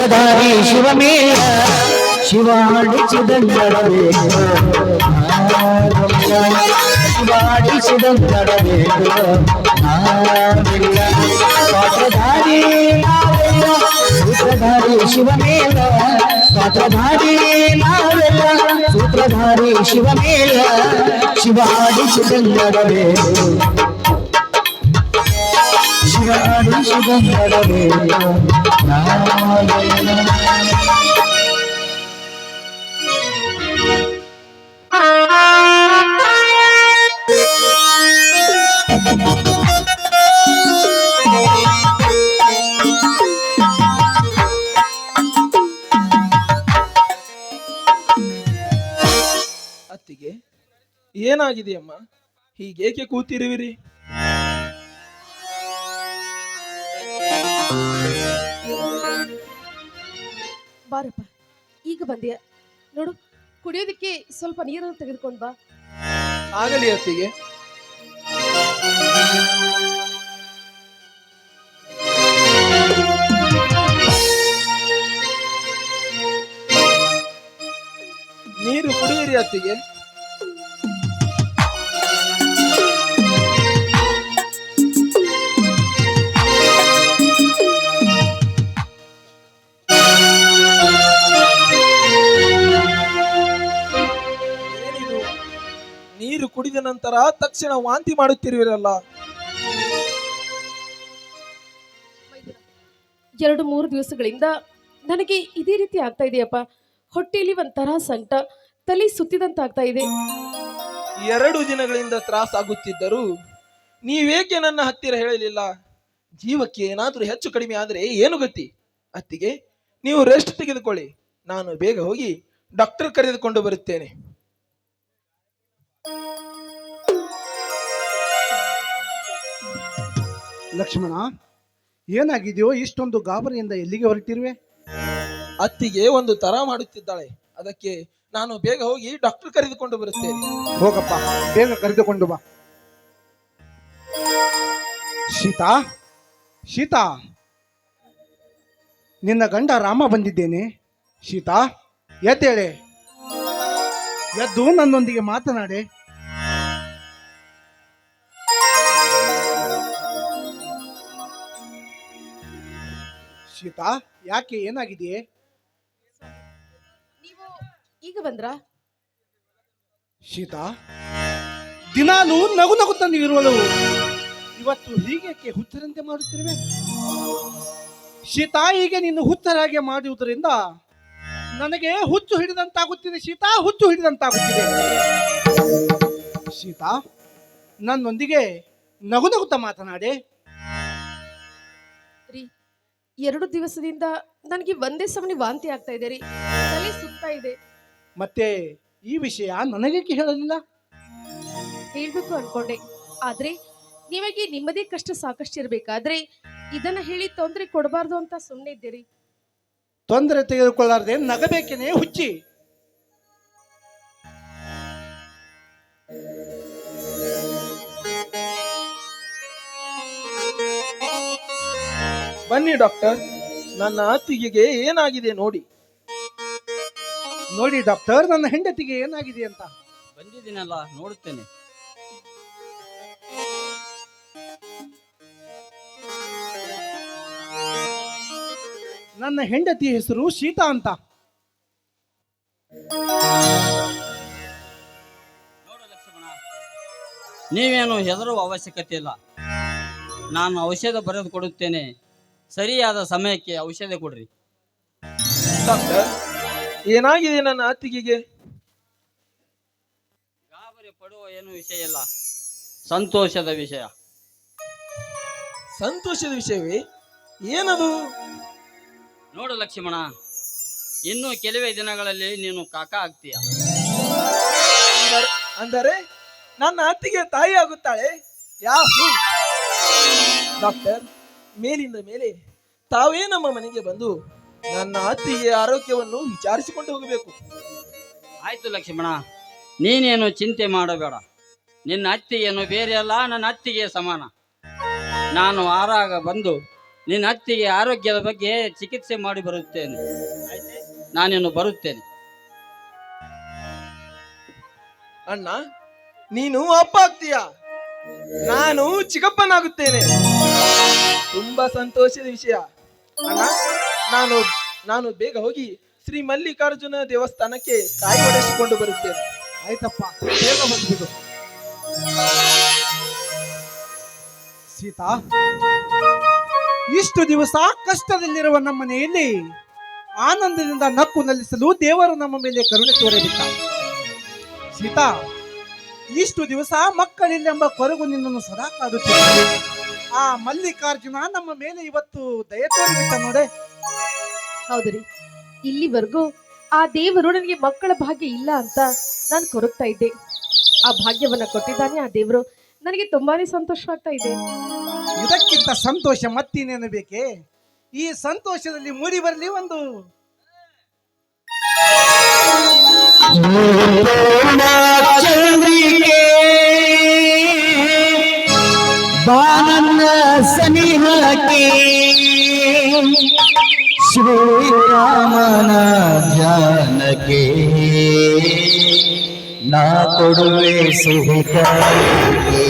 ಸೂತ್ರಧಾರಿ ಶಿವಮೇಳ ಶಿವಾಡಿಸಿದಂಗಡಬೇಕು ಶಿವಾಡಿಸಿದಂಗಡಬೇಕು ನಾವೆಲ್ಲ ಪಾತ್ರಧಾರಿ ನಾವೆಲ್ಲ ಸೂತ್ರಧಾರಿ ಶಿವಮೇಳ ಪಾತ್ರಧಾರಿ ನಾವೆಲ್ಲ ಸೂತ್ರಧಾರಿ ಶಿವಮೇಳ ಶಿವಾಡಿಸಿದಂಗಡಬೇಕು ಶಿವಾಡಿಸಿದಂಗಡಬೇಕು ನಾವೆಲ್ಲ ಅತ್ತಿಗೆ ಏನಾಗಿದೆಯಮ್ಮ? ಹೀಗೇಕೆ ಕೂತಿರುವಿರಿ? ಬಾರಪ್ಪ, ಈಗ ಬಂದಿಯ ನೋಡು, ಕುಡಿಯೋದಕ್ಕೆ ಸ್ವಲ್ಪ ನೀರನ್ನು ತೆಗೆದುಕೊಂಡು ಬಾ. ಆಗಲಿ ಅತ್ತಿಗೆ. ನೀರು ಕುಡಿಯಿರಿ ಅತ್ತಿಗೆ. ಏನಿದು? ನೀರು ಕುಡಿದ ನಂತರ ತಕ್ಷಣ ವಾಂತಿ ಮಾಡುತ್ತಿರುವಿರಲ್ಲ? 2-3 ದಿವಸಗಳಿಂದ ನನಗೆ ಇದೇ ರೀತಿ ಆಗ್ತಾ ಇದೆಯಪ್ಪ. ಹೊಟ್ಟೆಯಲ್ಲಿ ಒಂಥರ ಸಂಕಟ, ತಲೆ ಸುತ್ತಿದಂತಾಗ್ತಾ ಇದೆ. 2 ದಿನಗಳಿಂದ ತ್ರಾಸಾಗುತ್ತಿದ್ದರೂ ನೀವೇಕೆ ನನ್ನ ಹತ್ತಿರ ಹೇಳಲಿಲ್ಲ? ಜೀವಕ್ಕೆ ಏನಾದ್ರೂ ಹೆಚ್ಚು ಕಡಿಮೆ ಆದ್ರೆ ಏನು ಗತಿ? ಅತ್ತಿಗೆ, ನೀವು ರೆಸ್ಟ್ ತೆಗೆದುಕೊಳ್ಳಿ, ನಾನು ಬೇಗ ಹೋಗಿ ಡಾಕ್ಟರ್ ಕರೆದುಕೊಂಡು ಬರುತ್ತೇನೆ. ಲಕ್ಷ್ಮಣ, ಏನಾಗಿದೆಯೋ? ಇಷ್ಟೊಂದು ಗಾಬರಿಯಿಂದ ಎಲ್ಲಿಗೆ ಹೊರಟಿರುವೆ? ಅತ್ತಿಗೆ ಒಂದು ತರ ಮಾಡುತ್ತಿದ್ದಾಳೆ, ಅದಕ್ಕೆ ನಾನು ಬೇಗ ಹೋಗಿ ಡಾಕ್ಟರ್ ಕರೆದುಕೊಂಡು ಬರುತ್ತೇನೆ. ಹೋಗಪ್ಪ, ಬೇಗ ಕರೆದುಕೊಂಡು ಬಾ. ಸೀತಾ, ಸೀತಾ, ನಿನ್ನ ಗಂಡ ರಾಮ ಬಂದಿದ್ದೇನೆ. ಸೀತಾ, ಎದ್ದೇಳೆ, ಎದ್ದು ನನ್ನೊಂದಿಗೆ ಮಾತನಾಡೆ. ಸೀತಾ, ಯಾಕೆ, ಏನಾಗಿದೆಯೇ? ನೀವು ಈಗ ಬಂದ್ರಾ? ಸೀತಾ, ದಿನಾಲು ನಗು ನಗುತ್ತಾ ಇರುವಳು, ಇವತ್ತು ಹೀಗೆ ಹುಚ್ಚರಂತೆ ಮಾಡುತ್ತಿರುವೆ? ಸೀತಾ, ಹೀಗೆ ನಿನ್ನ ಹುಚ್ಚರಾಗೆ ಮಾಡುವುದರಿಂದ ನನಗೆ ಹುಚ್ಚು ಹಿಡಿದಂತಾಗುತ್ತಿದೆ. ಸೀತಾ, ಹುಚ್ಚು ಹಿಡಿದಂತಾಗುತ್ತಿದೆ. ಸೀತಾ, ನನ್ನೊಂದಿಗೆ ನಗು ನಗುತ್ತಾ ಮಾತನಾಡೆ. 2 ದಿವಸದಿಂದ ನನಗೆ ಒಂದೇ ಸಮನೆ ವಾಂತಿ ಆಗ್ತಾ ಇದೆ ರೀ, ತಲೆ ಸುತ್ತಾ ಇದೆ. ಮತ್ತೆ ಈ ವಿಷಯ ನನಗೇಕೆ ಹೇಳಲಿಲ್ಲ? ಹೇಳ್ಬೇಕು ಅನ್ಕೊಂಡೆ, ಆದ್ರೆ ನಿಮಗೆ ನಿಮ್ಮದೇ ಕಷ್ಟ ಸಾಕಷ್ಟು ಇರ್ಬೇಕಾದ್ರೆ ಇದನ್ನ ಹೇಳಿ ತೊಂದರೆ ಕೊಡಬಾರ್ದು ಅಂತ ಸುಮ್ಮನೆ ಇದ್ದೀರಿ. ತೊಂದರೆ ತೆಗೆದುಕೊಳ್ಳಾರದೆ ನಗಬೇಕೇನೆ ಹುಚ್ಚಿ? ಬನ್ನಿ ಡಾಕ್ಟರ್, ನನ್ನ ಅತ್ತಿಗೆಗೆ ಏನಾಗಿದೆ ನೋಡಿ. ನೋಡಿ ಡಾಕ್ಟರ್, ನನ್ನ ಹೆಂಡತಿಗೆ ಏನಾಗಿದೆ ಅಂತ. ಬಂದಿದ್ದೀನಲ್ಲ, ನೋಡುತ್ತೇನೆ. ನನ್ನ ಹೆಂಡತಿ ಹೆಸರು ಸೀತಾ ಅಂತ. ನೋಡು ಲಕ್ಷ್ಮಣ, ನೀವೇನು ಹೆದರುವ ಅವಶ್ಯಕತೆ ಇಲ್ಲ. ನಾನು ಔಷಧ ಬರೆದು ಕೊಡುತ್ತೇನೆ, ಸರಿಯಾದ ಸಮಯಕ್ಕೆ ಔಷಧ ಕೊಡ್ರಿ. ಡಾಕ್ಟರ್, ಏನಾಗಿದೆ ನನ್ನ ಅತ್ತಿಗೆಗೆ? ಗಾಬರಿ ಪಡುವ ಏನು ವಿಷಯ ಇಲ್ಲ, ಸಂತೋಷದ ವಿಷಯ. ಸಂತೋಷದ ವಿಷಯವೇ? ಏನದು? ನೋಡು ಲಕ್ಷ್ಮಣ, ಇನ್ನು ಕೆಲವೇ ದಿನಗಳಲ್ಲಿ ನೀನು ಕಾಕ ಆಗ್ತೀಯ. ಅಂದರೆ ನನ್ನ ಅತ್ತಿಗೆ ತಾಯಿ ಆಗುತ್ತಾಳೆ? ಯಾಹೂ! ಡಾಕ್ಟರ್, ಮೇಲಿಂದ ಮೇಲೆ ತಾವೇ ನಮ್ಮ ಮನೆಗೆ ಬಂದು ನನ್ನ ಅತ್ತಿಗೆ ಆರೋಗ್ಯವನ್ನು ವಿಚಾರಿಸಿಕೊಂಡು ಹೋಗಬೇಕು. ಆಯ್ತು ಲಕ್ಷ್ಮಣ, ನೀನೇನು ಚಿಂತೆ ಮಾಡಬೇಡ. ನಿನ್ನ ಅತ್ತಿಗೆಯನ್ನು ಬೇರೆ ಅಲ್ಲ, ನನ್ನ ಅತ್ತಿಗೆ ಸಮಾನ. ನಾನು ಆರಾಗ ಬಂದು ನಿನ್ನ ಅತ್ತಿಗೆ ಆರೋಗ್ಯದ ಬಗ್ಗೆ ಚಿಕಿತ್ಸೆ ಮಾಡಿ ಬರುತ್ತೇನೆ. ಆಯ್ತೆ? ನಾನಿನ್ನು ಬರುತ್ತೇನೆ. ಅಣ್ಣ, ನೀನು ಅಪ್ಪ ಆಗ್ತೀಯ, ನಾನು ಚಿಕ್ಕಪ್ಪನಾಗುತ್ತೇನೆ. ತುಂಬಾ ಸಂತೋಷದ ವಿಷಯ ಅಣ್ಣ. ನಾನು ನಾನು ಬೇಗ ಹೋಗಿ ಶ್ರೀ ಮಲ್ಲಿಕಾರ್ಜುನ ದೇವಸ್ಥಾನಕ್ಕೆ ಕಾಯಿ ಒಡೆಸಿಕೊಂಡು ಬರುತ್ತೇನೆ. ಆಯ್ತಪ್ಪ, ಬೇಗ ಬಂದ್ಬಿಡು. ಸೀತಾ, ಇಷ್ಟು ದಿವಸ ಕಷ್ಟದಲ್ಲಿರುವ ನಮ್ಮ ಮನೆಯಲ್ಲಿ ಆನಂದದಿಂದ ನಕ್ಕು ನಲಿಸಲು ದೇವರು ನಮ್ಮ ಮೇಲೆ ಕರುಣೆ ತೋರಿಬಿಟ್ಟ. ಸೀತಾ, ಇಷ್ಟು ದಿವಸ ಮಕ್ಕಳಿಲ್ಲೆಂಬ ಕೊರಗು ನಿನ್ನನ್ನು ಸದಾ ಕಾಡುತ್ತಿದೆ. ಆ ಮಲ್ಲಿಕಾರ್ಜುನ ನಮ್ಮ ಮೇಲೆ ಇವತ್ತು ದಯ ತೋರಿಬಿಟ್ಟ ನೋಡೆ. ಹೌದ್ರಿ, ಇಲ್ಲಿವರೆಗೂ ಆ ದೇವರು ನನಗೆ ಮಕ್ಕಳ ಭಾಗ್ಯ ಇಲ್ಲ ಅಂತ ನಾನು ಕೊರಗ್ತಾ ಇದ್ದೆ. ಆ ಭಾಗ್ಯವನ್ನ ಕೊಟ್ಟಿದ್ದಾನೆ ಆ ದೇವರು. ನನಗೆ ತುಂಬಾನೇ ಸಂತೋಷವಾಗ್ತಾ ಇದೆ. ಇದಕ್ಕಿಂತ ಸಂತೋಷ ಮತ್ತಿನ್ನೇನು ಬೇಕೆ? ಈ ಸಂತೋಷದಲ್ಲಿ ಮೂಡಿ ಬರಲಿ ಒಂದು ಚಂದ್ರಿಕೆ ಬಾನನ್ನ ಸನಿಹಕ್ಕೆ ಶ್ರೀರಾಮನ ಧ್ಯಾನಕ್ಕೆ ನಾ ಕೊಡುವೆ ಸುಹಿತಕ್ಕೆ.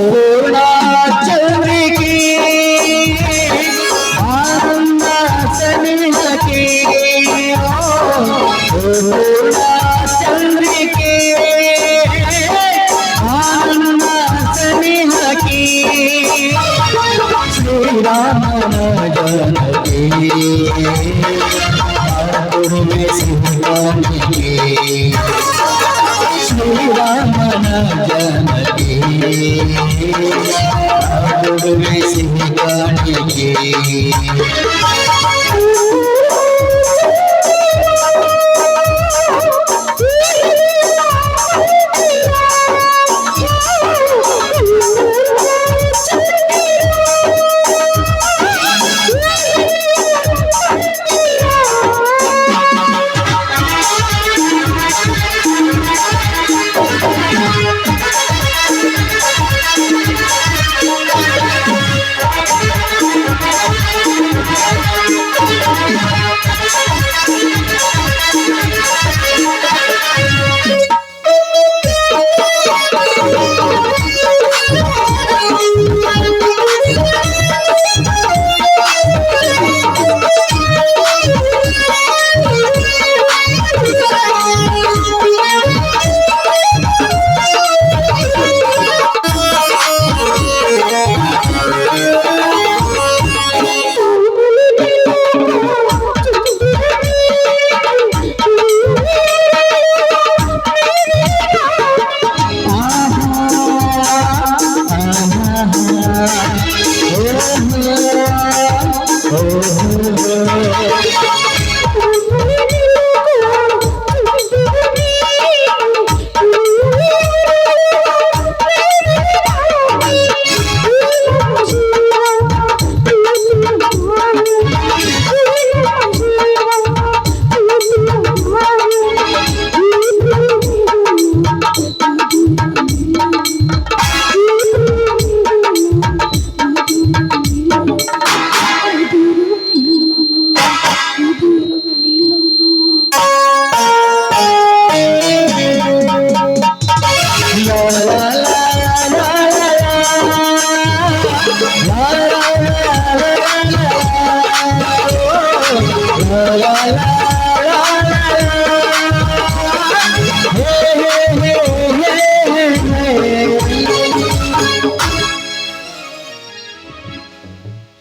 ಶ್ರೀರಾಮನ ಜನಕ್ಕೆ ಕೊಡುವೆ ಸುಹಿತಕ್ಕೆ. ಶ್ರೀರಾಮನ ಜನಕ್ಕೆ ಕೊಡುವೆ ಸುಹಿತಕ್ಕೆ.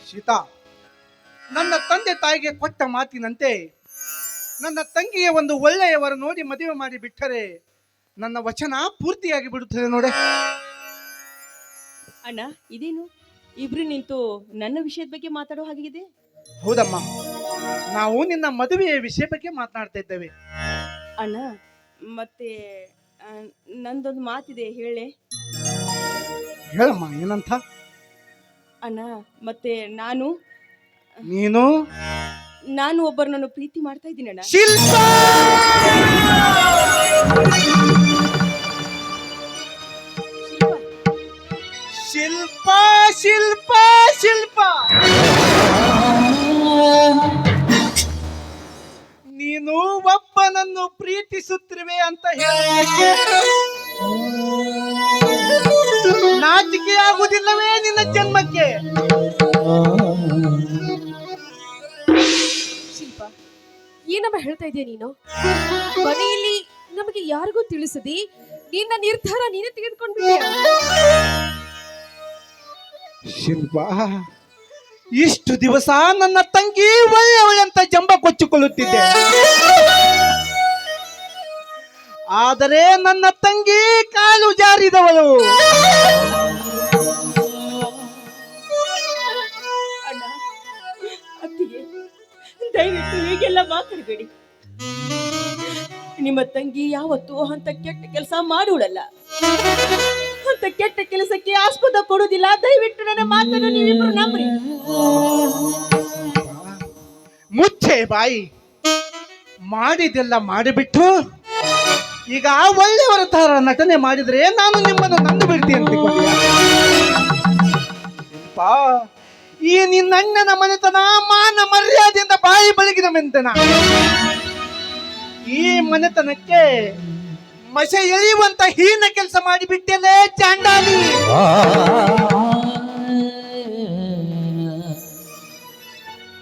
ಸೀತಾ, ನನ್ನ ತಂದೆ ತಾಯಿಗೆ ಕೊಟ್ಟ ಮಾತಿನಂತೆ ನನ್ನ ತಂಗಿಗೆ ಒಂದು ಒಳ್ಳೆಯವರ ನೋಡಿ ಮದುವೆ ಮಾಡಿ ಬಿಟ್ಟರೆ ನನ್ನ ವಚನ ಪೂರ್ತಿಯಾಗಿ ಬಿಡುತ್ತದೆ ನೋಡೆ. ಅಣ್ಣ, ಇದೇನು ಇಬ್ರು ನಿಂತು ನನ್ನ ವಿಷಯದ ಬಗ್ಗೆ ಮಾತಾಡೋ ಹಾಗಿದೆ? ಹೌದಮ್ಮ, ನಾವು ನಿನ್ನ ಮದುವೆಯ ವಿಷಯ ಬಗ್ಗೆ ಮಾತನಾಡ್ತಾ ಇದ್ದೇವೆ. ಅಣ್ಣ, ಮತ್ತೆ ನಂದೊಂದು ಮಾತಿದೆ, ಹೇಳೆ. ಹೇಳಮ್ಮ, ಏನಂತ? ಅಣ್ಣ ಮತ್ತೆ ನೀನು ನಾನು ಒಬ್ಬರನ್ನು ಪ್ರೀತಿ ಮಾಡ್ತಾ ಇದ್ದೀನಿ ಅಣ್ಣ. ಶಿಲ್ಪ ಶಿಲ್ಪ ಶಿಲ್ಪ ಶಿಲ್ಪ ನೀನು ಒಬ್ಬನನ್ನು ಪ್ರೀತಿಸುತ್ತಿರುವೆ ಅಂತ ಹೇಳಲಿಕ್ಕೆ ನಾಚಿಕೆ ಆಗುವುದಿಲ್ಲವೇ ನಿನ್ನ ಜನ್ಮಕ್ಕೆ? ಶಿಲ್ಪ, ಏನಮ್ಮ ಹೇಳ್ತಾ ಇದೀಯ ನೀನು? ಮನೆಯಲ್ಲಿ ನಮಗೆ ಯಾರಿಗೂ ತಿಳಿಸದಿ ನಿನ್ನ ನಿರ್ಧಾರ ನೀನೇ ತೆಗೆದುಕೊಂಡ್ಬಿಟ್ಟಿಯ. ಶಿಲ್ಪ, ಇಷ್ಟು ದಿವಸ ನನ್ನ ತಂಗಿ ಒಳ್ಳೆಯವಳಂತ ಜಂಬ ಕೊಚ್ಚಿಕೊಳ್ಳುತ್ತಿದ್ದೆ. ಆದರೆ ನನ್ನ ತಂಗಿ ಕಾಲು ಜಾರಿದವಳು. ಅಣ್ಣ, ಅತ್ತಿಗೆ, ದಯವಿಟ್ಟು ಹೀಗೆಲ್ಲ ಮಾತಾಡಬೇಡಿ. ನಿಮ್ಮ ತಂಗಿ ಯಾವತ್ತೂ ಅಂತ ಕೆಟ್ಟ ಕೆಲಸ ಮಾಡುವುಳಲ್ಲ. ಅಂತ ಕೆಟ್ಟ ಕೆಲಸಕ್ಕೆ ಆಸ್ಪದ ಕೊಡುವುದಿಲ್ಲ. ದಯವಿಟ್ಟು ನನ್ನ ಮಾತನ್ನು ನೀವಿಬ್ರು ನಂಬ್ರಿ. ಮುಚ್ಚೆ ಬಾಯಿ. ಮಾಡಿದೆಲ್ಲ ಮಾಡಿಬಿಟ್ಟು ಈಗ ಒಳ್ಳೆಯವರ ತರ ನಟನೆ ಮಾಡಿದ್ರೆ ನಾನು ನಿಮ್ಮನ್ನು ನಂದು ಬಿಡ್ತೀನಿ ಅಂತಿಕೊಳ್ಳಿ. ಶಿಲ್ಪ, ಈ ನಿನ್ನಣ್ಣನ ಮನೆತನ ಮಾನ ಮರ್ಯಾದೆಯಿಂದ ಬಾಯಿ ಬೆಳಗಿನ ಮೆಂತನ. ಈ ಮನೆತನಕ್ಕೆ ಮಸೆ ಎಳೆಯುವಂತ ಹೀನ ಕೆಲಸ ಮಾಡಿಬಿಟ್ಟೆಲೇ ಚಾಂಡಾಲಿ.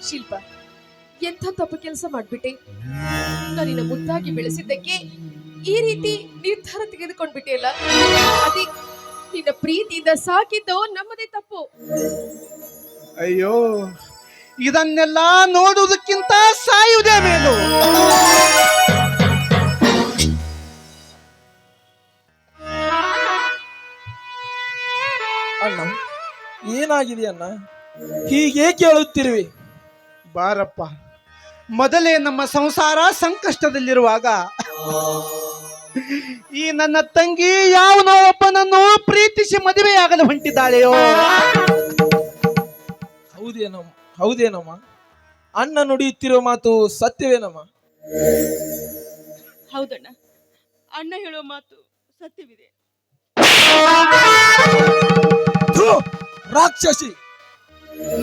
ಶಿಲ್ಪ, ಎಂಥ ತಪ್ಪು ಕೆಲಸ ಮಾಡ್ಬಿಟ್ಟೆ. ನಾನಿನ್ನ ಮುದ್ದಾಗಿ ಬೆಳೆಸಿದ್ದಕ್ಕೆ ಈ ರೀತಿ ನಿರ್ಧಾರ ತೆಗೆದುಕೊಂಡ್ಬಿಟ್ಟಿಯಲ್ಲ. ಅದೇ ನಿನ್ನ ಪ್ರೀತಿಯಿಂದ ಸಾಕಿದ್ದು ನಮ್ಮದೇ ತಪ್ಪು. ಅಯ್ಯೋ, ಇದನ್ನೆಲ್ಲ ನೋಡುವುದಕ್ಕಿಂತ ಸಾಯುವುದೇ ಮೇಲು. ಅಣ್ಣ, ಏನಾಗಿದೆ ಅಣ್ಣ? ಹೀಗೆ ಕೇಳುತ್ತಿರುವೆ? ಬಾರಪ್ಪ, ಮೊದಲೇ ನಮ್ಮ ಸಂಸಾರ ಸಂಕಷ್ಟದಲ್ಲಿರುವಾಗ ಈ ನನ್ನ ತಂಗಿ ಯಾವನೋ ಒಬ್ಬನನ್ನು ಪ್ರೀತಿಸಿ ಮದುವೆಯಾಗಲು ಹೊಂಟಿದ್ದಾಳೆಯೋ. ಹೌದೇನಮ್ಮ? ಅಣ್ಣ ನುಡಿಯುತ್ತಿರುವ ಮಾತು ಸತ್ಯವೇನಮ್ಮ? ಹೌದಣ್ಣ, ಅಣ್ಣ ಹೇಳುವ ಮಾತು ಸತ್ಯವಿದೆ. ಥು, ರಾಕ್ಷಸಿ!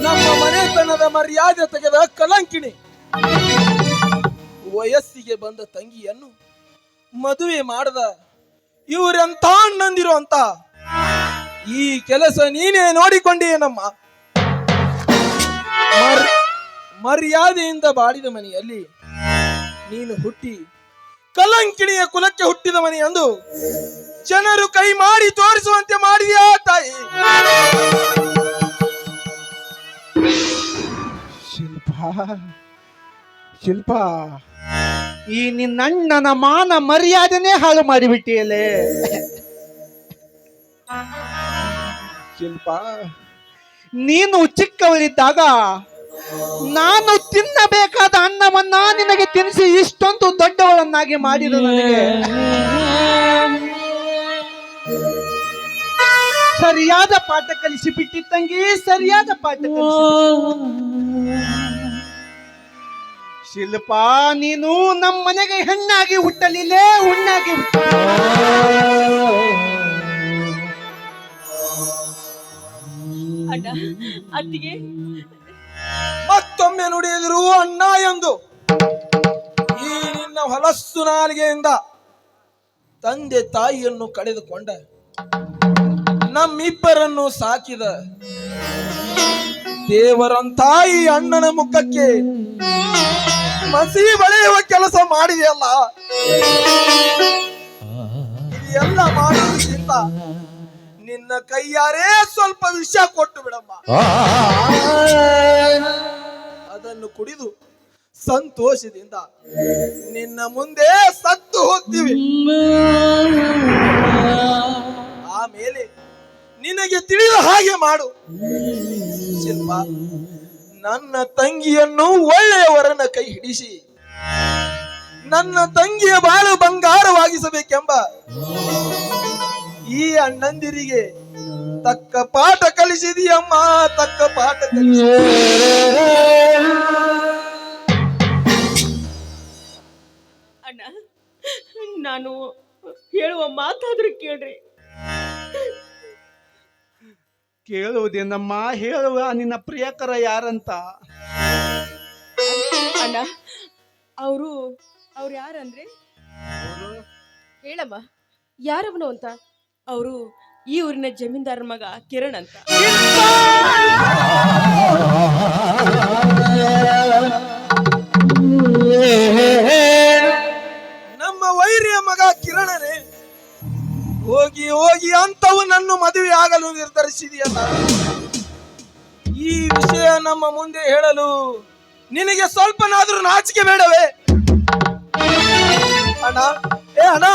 ನಮ್ಮ ಮನೆತನದ ಮರ್ಯಾದೆ ತೆಗೆದ ಕಲಂಕಿಣಿ! ವಯಸ್ಸಿಗೆ ಬಂದ ತಂಗಿಯನ್ನು ಮದುವೆ ಮಾಡದ ಇವರೆಂತ ಅಣ್ಣಂದಿರು ಅಂತ ಈ ಕೆಲಸ ನೀನೇ ನೋಡಿಕೊಂಡೇನಮ್ಮ. ಮರ್ಯಾದೆಯಿಂದ ಬಾಳಿದ ಮನೆಯಲ್ಲಿ ನೀನು ಹುಟ್ಟಿ ಕಲಂಕಿಣಿಯ ಕುಲಕ್ಕೆ ಹುಟ್ಟಿದ ಮನೆ ಎಂದು ಜನರು ಕೈ ಮಾಡಿ ತೋರಿಸುವಂತೆ ಮಾಡಿದೆಯಾ ತಾಯಿ? ಶಿಲ್ಪ, ಈ ನಿನ್ನಣ್ಣನ ಮಾನ ಮರ್ಯಾದೆನೇ ಹಾಳು ಮಾಡಿಬಿಟ್ಟಿಯಲೇ. ಶಿಲ್ಪ, ನೀನು ಚಿಕ್ಕವಳಿದ್ದಾಗ ನಾನು ತಿನ್ನಬೇಕಾದ ಅನ್ನವನ್ನ ನಿನಗೆ ತಿನ್ನಿಸಿ ಇಷ್ಟೊಂದು ದೊಡ್ಡವಳನ್ನಾಗಿ ಮಾಡಿದ ನನಗೆ ಸರಿಯಾದ ಪಾಠ ಕಲಿಸಿ ಬಿಟ್ಟಿ ತಂಗಿ, ಸರಿಯಾದ ಪಾಠ ಕಲಿಸಿ. ಶಿಲ್ಪ, ನೀನು ನಮ್ಮ ಮನೆಗೆ ಹೆಣ್ಣಾಗಿ ಹುಟ್ಟಲಿಲ್ಲೇ, ಹುಣ್ಣಾಗಿ ಹುಟ್ಟ. ಅಣ್ಣ, ಅತ್ತಿಗೆ, ಮತ್ತೊಮ್ಮೆ ನುಡಿಯುವುದು ಅಣ್ಣ ಎಂದು ಈ ನಿನ್ನ ಹೊಲಸ್ಸು ನಾಲಿಗೆಯಿಂದ ತಂದೆ ತಾಯಿಯನ್ನು ಕಳೆದುಕೊಂಡ ನಮ್ಮಿಬ್ಬರನ್ನು ಸಾಕಿದ ದೇವರಂತಾಯಿ ಅಣ್ಣನ ಮುಖಕ್ಕೆ ಮಸಿ ಬಳೆಯುವ ಕೆಲಸ ಮಾಡಿದೆಯಲ್ಲ. ಇದೆಲ್ಲ ಮಾಡುವುದಕ್ಕಿಂತ ನಿನ್ನ ಕೈಯಾರೇ ಸ್ವಲ್ಪ ವಿಷ ಕೊಟ್ಟು ಬಿಡಮ್ಮ. ಅದನ್ನು ಕುಡಿದು ಸಂತೋಷದಿಂದ ನಿನ್ನ ಮುಂದೆ ಸತ್ತು ಹೋಗ್ತೀವಿ. ಆಮೇಲೆ ನಿನಗೆ ತಿಳಿದ ಹಾಗೆ ಮಾಡು. ಶಿಲ್ಪ, ನನ್ನ ತಂಗಿಯನ್ನು ಒಳ್ಳೆಯವರನ್ನ ಕೈ ಹಿಡಿಸಿ ನನ್ನ ತಂಗಿಯ ಬಾಳು ಬಂಗಾರವಾಗಿಸಬೇಕೆಂಬ ಈ ಅಣ್ಣಂದಿರಿಗೆ ತಕ್ಕ ಪಾಠ ಕಲಿಸಿದೀಯಮ್ಮ, ತಕ್ಕ ಪಾಠ ಕಲಿಸಿ. ಅಣ್ಣ, ನಾನು ಹೇಳುವ ಮಾತಾದ್ರೂ ಕೇಳ್ರಿ. ಕೇಳುವುದೇನಮ್ಮ, ಹೇಳುವ ನಿನ್ನ ಪ್ರಿಯಕರ ಯಾರಂತ. ಅಣ್ಣ, ಅವರು ಯಾರಂದ್ರೆ ಹೇಳಮ್ಮ, ಯಾರವನು ಅಂತ. ಅವರು ಈ ಊರಿನ ಜಮೀನ್ದಾರ ಮಗ ಕಿರಣ್ ಅಂತ. ನಮ್ಮ ವೈರಿಯ ಮಗ ಕಿರಣನೇ. ಹೋಗಿ ಹೋಗಿ ಅಂತವು ನನ್ನ ಮದುವೆ ಆಗಲು ನಿರ್ಧರಿಸಿದೆಯಲ್ಲ. ಈ ವಿಷಯ ನಮ್ಮ ಮುಂದೆ ಹೇಳಲು ನಿನಗೆ ಸ್ವಲ್ಪನಾದ್ರೂ ನಾಚಿಕೆ ಬೇಡವೇ? ಅಣ್ಣ, ಏ ಅಣ್ಣ,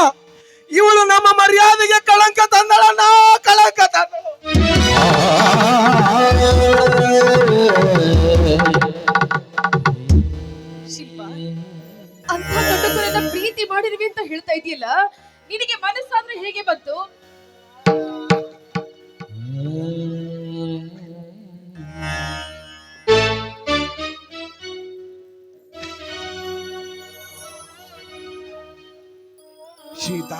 ಇವಳು ನಮ್ಮ ಮರ್ಯಾದೆಗೆ ಕಳಂಕ ತಂದಳಣ್ಣ, ಕಳಂಕ ತಂದಳು. ಶಿಲ್ಪ, ಅಂತ ದೊಡ್ಡ ಗುರುನ ಪ್ರೀತಿ ಮಾಡಿರುವೆ ಅಂತ ಹೇಳ್ತಾ ಇದೆಯಲ್ಲ, ನಿನಗೆ ಮನಸ್ಸಾದ್ರೆ ಹೇಗೆ ಬಂತು? ಸೀತಾ,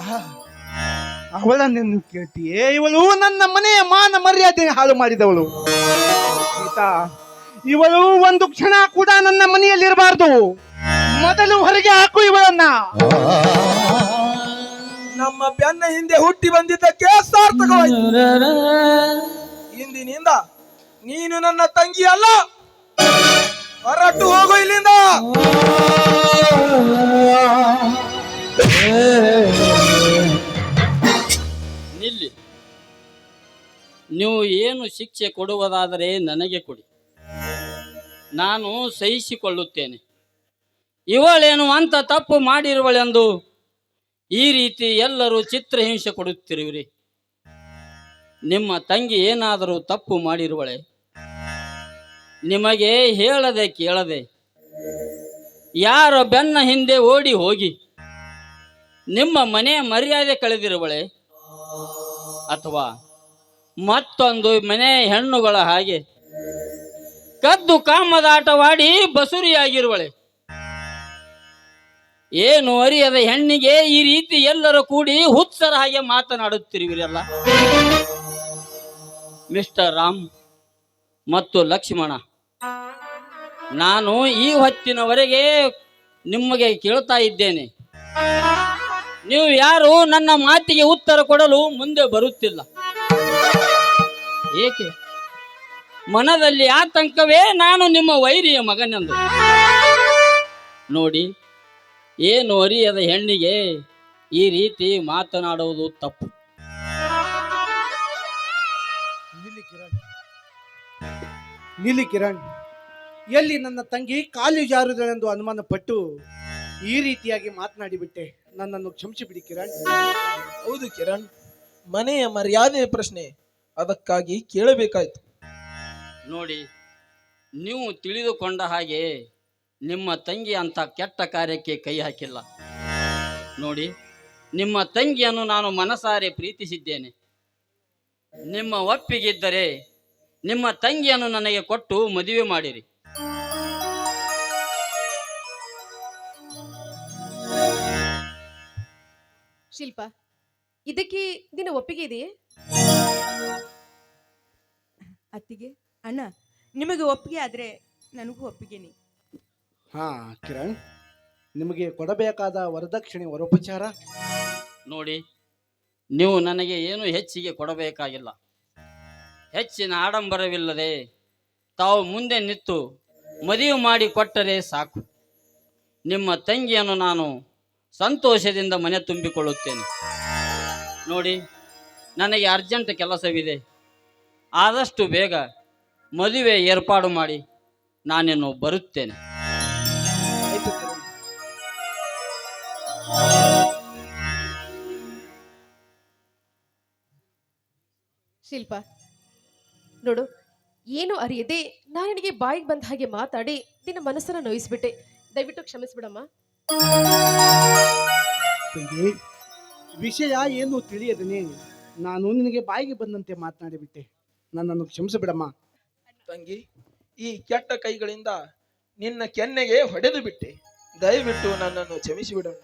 ಅವಳನ್ನು ಕೇಳ್ತೀಯೇ? ಇವಳು ನನ್ನ ಮನೆಯ ಮಾನ ಮರ್ಯಾದೆ ಹಾಳು ಮಾಡಿದವಳು. ಸೀತಾ, ಇವಳು ಒಂದು ಕ್ಷಣ ಕೂಡ ನನ್ನ ಮನೆಯಲ್ಲಿರಬಾರ್ದು. ಮೊದಲು ಹೊರಗೆ ಹಾಕು ಇವಳನ್ನ. ನಮ್ಮ ಬೆನ್ನ ಹಿಂದೆ ಹುಟ್ಟಿ ಬಂದಿದ್ದಕ್ಕೆ ಸಾರ್ಥಕವಾಯಿತು. ಇಂದಿನಿಂದ ನೀನು ನನ್ನ ತಂಗಿ ಅಲ್ಲ, ಹೊರಟು ಹೋಗು ಇಲ್ಲಿಂದ. ನಿಲ್ಲಿ. ನೀವು ಏನು ಶಿಕ್ಷೆ ಕೊಡುವುದಾದರೆ ನನಗೆ ಕೊಡಿ, ನಾನು ಸಹಿಸಿಕೊಳ್ಳುತ್ತೇನೆ. ಇವಳೇನು ಅಂತ ತಪ್ಪು ಮಾಡಿರುವಳೆಂದು ಈ ರೀತಿ ಎಲ್ಲರೂ ಚಿತ್ರಹಿಂಸೆ ಕೊಡುತ್ತಿರುವಿರಿ. ನಿಮ್ಮ ತಂಗಿ ಏನಾದರೂ ತಪ್ಪು ಮಾಡಿರುವಳೆ? ನಿಮಗೆ ಹೇಳದೆ ಕೇಳದೆ ಯಾರ ಬೆನ್ನ ಹಿಂದೆ ಓಡಿ ಹೋಗಿ ನಿಮ್ಮ ಮನೆಯ ಮರ್ಯಾದೆ ಕಳೆದಿರುವಳೆ? ಅಥವಾ ಮತ್ತೊಂದು ಮನೆ ಹೆಣ್ಣುಗಳ ಹಾಗೆ ಕದ್ದು ಕಾಮದಾಟವಾಡಿ ಬಸುರಿಯಾಗಿರುವಳೆ? ಏನು ಅರಿಯದ ಹೆಣ್ಣಿಗೆ ಈ ರೀತಿ ಎಲ್ಲರೂ ಕೂಡಿ ಹುಚ್ಚರ ಹಾಗೆ ಮಾತನಾಡುತ್ತಿರುವಿರಲ್ಲ. ಮಿಸ್ಟರ್ ರಾಮ್ ಮತ್ತು ಲಕ್ಷ್ಮಣ, ನಾನು ಈ ಹೊತ್ತಿನವರೆಗೆ ನಿಮಗೆ ಕೇಳ್ತಾ ಇದ್ದೇನೆ. ನೀವು ಯಾರು ನನ್ನ ಮಾತಿಗೆ ಉತ್ತರ ಕೊಡಲು ಮುಂದೆ ಬರುತ್ತಿಲ್ಲ. ಏಕೆ? ಮನದಲ್ಲಿ ಆತಂಕವೇ ನಾನು ನಿಮ್ಮ ವೈರಿಯ ಮಗನೆಂದು. ನೋಡಿ, ಏನು ಅರಿಯದ ಹೆಣ್ಣಿಗೆ ಈ ರೀತಿ ಮಾತನಾಡುವುದು ತಪ್ಪು. ನಿಲ್ಲಿ ಕಿರಣ್, ಎಲ್ಲಿ ನನ್ನ ತಂಗಿ ಕಾಲು ಜಾರುದಳೆಂದು ಅನುಮಾನ ಪಟ್ಟು ಈ ರೀತಿಯಾಗಿ ಮಾತನಾಡಿಬಿಟ್ಟೆ. ನನ್ನನ್ನು ಕ್ಷಮಿಸಿಬಿಡಿ ಕಿರಣ್. ಹೌದು ಕಿರಣ್, ಮನೆಯ ಮರ್ಯಾದೆಯ ಪ್ರಶ್ನೆ, ಅದಕ್ಕಾಗಿ ಕೇಳಬೇಕಾಯ್ತು. ನೋಡಿ, ನೀವು ತಿಳಿದುಕೊಂಡ ಹಾಗೆ ನಿಮ್ಮ ತಂಗಿ ಅಂತ ಕೆಟ್ಟ ಕಾರ್ಯಕ್ಕೆ ಕೈ ಹಾಕಿಲ್ಲ. ನೋಡಿ, ನಿಮ್ಮ ತಂಗಿಯನ್ನು ನಾನು ಮನಸಾರೆ ಪ್ರೀತಿಸಿದ್ದೇನೆ. ನಿಮ್ಮ ಒಪ್ಪಿಗಿದ್ದರೆ ನಿಮ್ಮ ತಂಗಿಯನ್ನು ನನಗೆ ಕೊಟ್ಟು ಮದುವೆ ಮಾಡಿರಿ. ಶಿಲ್ಪ, ಇದಕ್ಕೆ ನಿನ್ನ ಒಪ್ಪಿಗೆ ಇದೆಯೇ? ಅತ್ತಿಗೆ, ಅಣ್ಣ, ನಿಮಗೆ ಒಪ್ಪಿಗೆ ಆದ್ರೆ ನನಗೂ ಒಪ್ಪಿಗೆನಿ. ಹಾ ಕಿರಣ್, ನಿಮಗೆ ಕೊಡಬೇಕಾದ ವರದಕ್ಷಿಣೆ ವರೋಪಚಾರ ನೋಡಿ, ನೀವು ನನಗೆ ಏನು ಹೆಚ್ಚಿಗೆ ಕೊಡಬೇಕಾಗಿಲ್ಲ. ಹೆಚ್ಚಿನ ಆಡಂಬರವಿಲ್ಲದೆ ತಾವು ಮುಂದೆ ನಿಂತು ಮದುವೆ ಮಾಡಿ ಕೊಟ್ಟರೆ ಸಾಕು. ನಿಮ್ಮ ತಂಗಿಯನ್ನು ನಾನು ಸಂತೋಷದಿಂದ ಮನೆ ತುಂಬಿಕೊಳ್ಳುತ್ತೇನೆ. ನೋಡಿ, ನನಗೆ ಅರ್ಜೆಂಟ್ ಕೆಲಸವಿದೆ. ಆದಷ್ಟು ಬೇಗ ಮದುವೆ ಏರ್ಪಾಡು ಮಾಡಿ ನಾನಿನ್ನು ಬರುತ್ತೇನೆ. ಆಯ್ತು ಕಿರಣ್. ಶಿಲ್ಪ, ನೋಡು, ಏನು ಅರಿಯದೆ ನಾನು ನಿನಗೆ ಬಾಯಿಗೆ ಬಂದ ಹಾಗೆ ಮಾತಾಡಿ ನಿನ್ನ ಮನಸ್ಸನ್ನ ನೋಯಿಸ್ಬಿಟ್ಟೆ. ದಯವಿಟ್ಟು ಕ್ಷಮಿಸ್ಬಿಡಮ್ಮ. ತಂಗಿ, ವಿಷಯ ಏನು ತಿಳಿಯದನೆ ನಾನು ನಿನಗೆ ಬಾಯಿಗೆ ಬಂದಂತೆ ಮಾತನಾಡಿಬಿಟ್ಟೆ. ನನ್ನನ್ನು ಕ್ಷಮಿಸಿಬಿಡಮ್ಮ. ತಂಗಿ, ಈ ಕೆಟ್ಟ ಕೈಗಳಿಂದ ನಿನ್ನ ಕೆನ್ನೆಗೆ ಹೊಡೆದು ಬಿಟ್ಟೆ. ದಯವಿಟ್ಟು ನನ್ನನ್ನು ಕ್ಷಮಿಸಿಬಿಡು.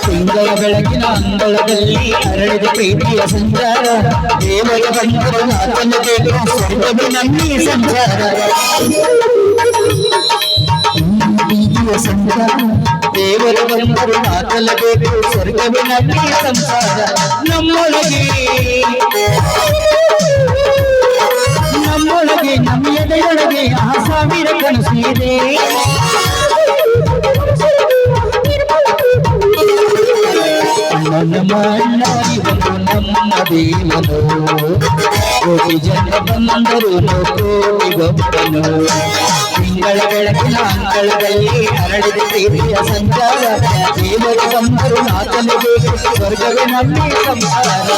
ತಿಂಗಳ ಬೆಳಕಿನ ಅಂಗಳದಲ್ಲಿ ಹರಡಿದ ಪ್ರೀತಿಯ ಸಂಚಾರ, ದೇವರ ಬಂದರು ಆತನ ಬೇಕು ಸ್ವರ್ಗವೇ ನಮ್ಮಿ ಸಂಚಾರ. ಪ್ರೀತಿಯ ಸಂಚಾರ, ದೇವರ ಬಂದರು ಆತಲಬೇಕು ಸ್ವರ್ಗವೇ ನಮ್ಮಿ ಸಂಸಾರ. ನಮ್ಮೊಳಗೆ ನಮ್ಮ ಎದೆಯೊಳಗೆ ಆ ಸಾವಿರ ಕನಸು ಇದೆ. ನನ್ನ ಮಣ್ಣಾಗಿ ಒಂದು ನಮ್ಮ ದೇವನು, ಕೋಟಿ ಜನ ಬಂದರು ಕೋಟಿ ಗೊಬ್ಬನು. ತಿಂಗಳ ಬೆಳಕಿನ ಅಂಗಳದಲ್ಲಿ ಹರಡಿದ ಪ್ರೀತಿಯ ಸಂಚಾರ, ದೇವರು ಬಂದರು ಆತನಿಗೆ ಸ್ವರ್ಗವೇ ನಮ್ಮಿ ಸಂಸಾರ.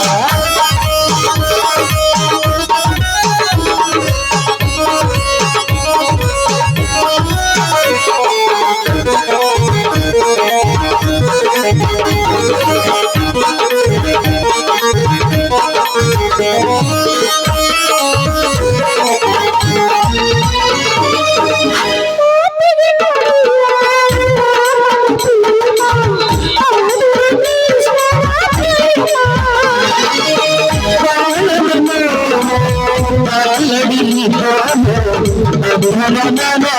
ಸಂಚಾರ